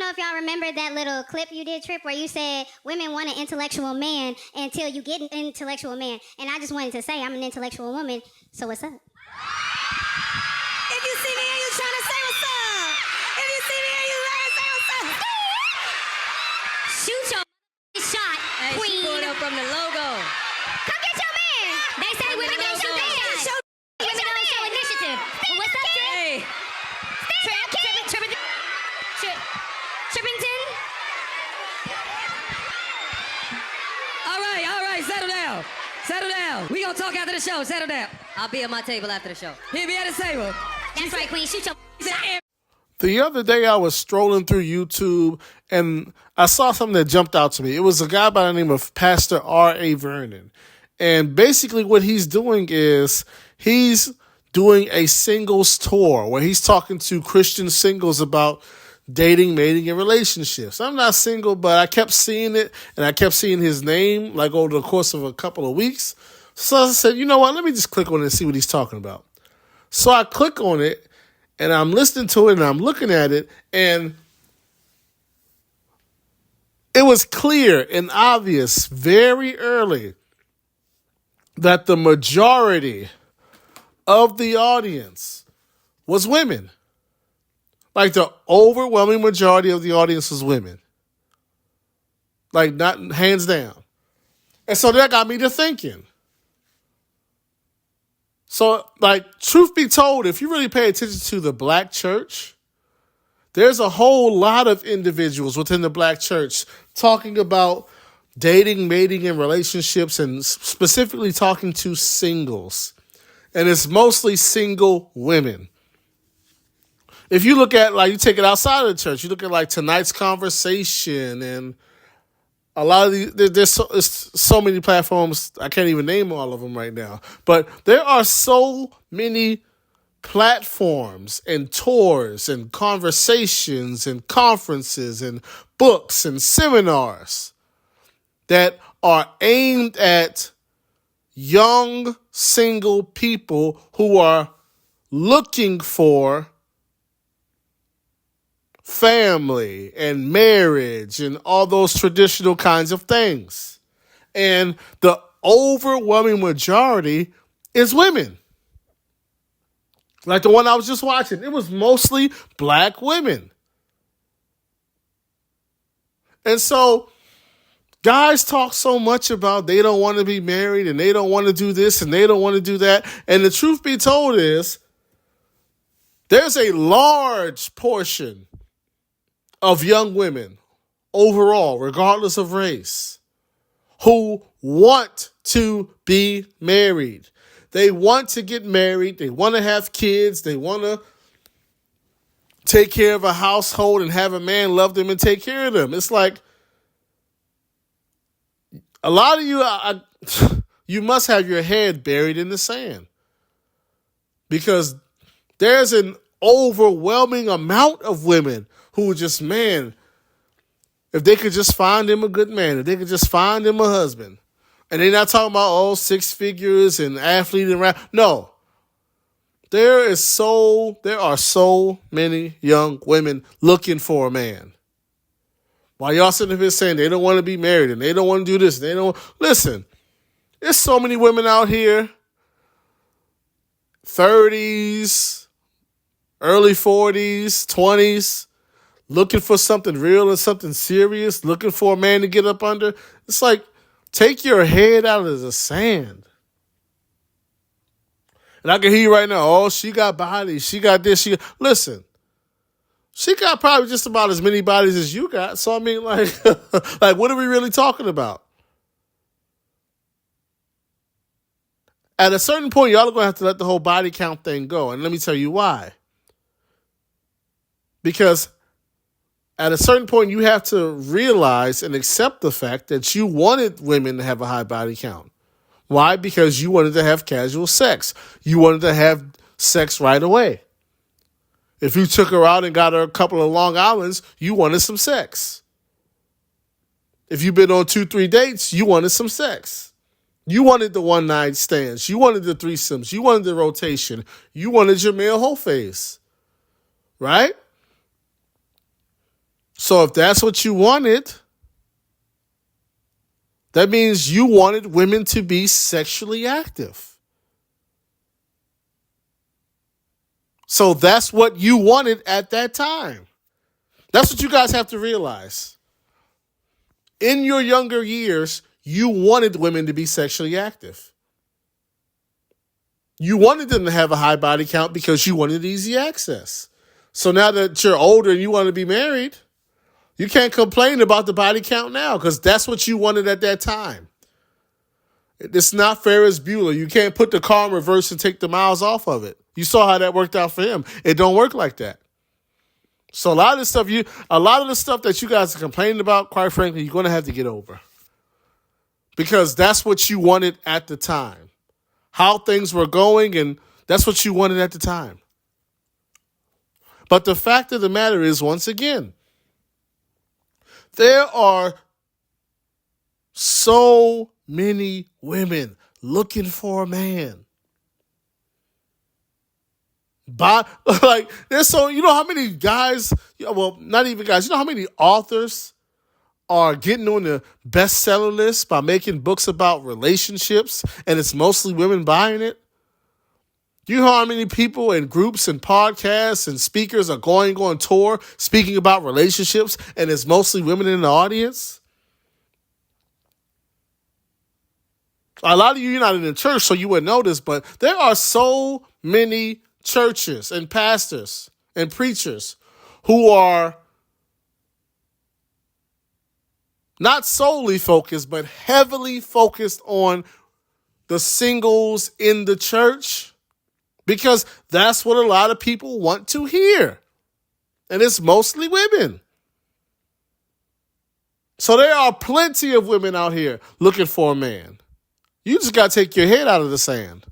know if y'all remember that little clip you did, Trip, where you said women want an intellectual man until you get an intellectual man. And I just wanted to say I'm an intellectual woman, so what's up? If you see me here, you trying to say what's up. If you see me here, you trying to say what's up. Shoot your shot, Hey, queen. she pulled up from the logo. Come get your man. They say women don't show man. Women don't show initiative. Well, what's up, Trip? Hey. Trippington? All right, settle down. Settle down. We gonna talk after the show. Settle down. I'll be at my table after the show. He'll be at the table. That's right, queen. Shoot your shot. The other day I was strolling through YouTube and I saw something that jumped out to me. It was a guy by the name of Pastor R.A. Vernon. And basically what he's doing is he's doing a singles tour where he's talking to Christian singles about dating, mating, and relationships. I'm not single, but I kept seeing it and I kept seeing his name like over the course of a couple of weeks. So I said, you know what, let me just click on it and see what he's talking about. So I click on it and I'm listening to it and I'm looking at it, and it was clear and obvious very early that the majority of the audience was women. Like the overwhelming majority of the audience was women. Like not hands down. And so that got me to thinking. So, like, truth be told, if you really pay attention to the black church, there's a whole lot of individuals within the black church talking about dating, mating, and relationships, and specifically talking to singles. And it's mostly single women. If you look at, like, you take it outside of the church, you look at, like, Tonight's Conversation and a lot of these, there's so many platforms, I can't even name all of them right now. But there are so many platforms and tours and conversations and conferences and books and seminars that are aimed at young single people who are looking for family and marriage and all those traditional kinds of things. And the overwhelming majority is women. Like the one I was just watching, it was mostly black women. And so guys talk so much about they don't want to be married and they don't want to do this and they don't want to do that. And the truth be told is there's a large portion of young women overall, regardless of race, who want to be married. They want to get married. They want to have kids. They want to take care of a household and have a man love them and take care of them. It's like a lot of you, you must have your head buried in the sand because there's an overwhelming amount of women who just, man, if they could just find him a good man, if they could just find him a husband. And they're not talking about, 6 figures and athlete and rap. No. There are so many young women looking for a man. While y'all sitting here saying they don't want to be married and they don't want to do this, they don't. Listen, there's so many women out here, 30s, early 40s, 20s, looking for something real and something serious, looking for a man to get up under. It's like, take your head out of the sand. And I can hear you right now, she got bodies, she got this, listen, she got probably just about as many bodies as you got. So, I mean, like, like, what are we really talking about? At a certain point, y'all are going to have to let the whole body count thing go. And let me tell you why. Because at a certain point, you have to realize and accept the fact that you wanted women to have a high body count. Why? Because you wanted to have casual sex. You wanted to have sex right away. If you took her out and got her a couple of Long Islands, you wanted some sex. If you've been on 2-3 dates, you wanted some sex. You wanted the one-night stands. You wanted the threesomes. You wanted the rotation. You wanted your male whole face. Right? So if that's what you wanted, that means you wanted women to be sexually active. So that's what you wanted at that time. That's what you guys have to realize. In your younger years, you wanted women to be sexually active. You wanted them to have a high body count because you wanted easy access. So now that you're older and you want to be married, you can't complain about the body count now because that's what you wanted at that time. It's not Ferris Bueller. You can't put the car in reverse and take the miles off of it. You saw how that worked out for him. It don't work like that. So a lot of the stuff that you guys are complaining about, quite frankly, you're going to have to get over. Because that's what you wanted at the time. How things were going, and that's what you wanted at the time. But the fact of the matter is, once again, there are so many women looking for a man. There's so, you know how many guys, well, not even guys, you know how many authors are getting on the bestseller list by making books about relationships, and it's mostly women buying it? You know how many people and groups and podcasts and speakers are going on tour speaking about relationships, and it's mostly women in the audience? A lot of you're not in the church, so you wouldn't know this, but there are so many churches and pastors and preachers who are not solely focused, but heavily focused on the singles in the church, because that's what a lot of people want to hear. And it's mostly women. So there are plenty of women out here looking for a man. You just got to take your head out of the sand.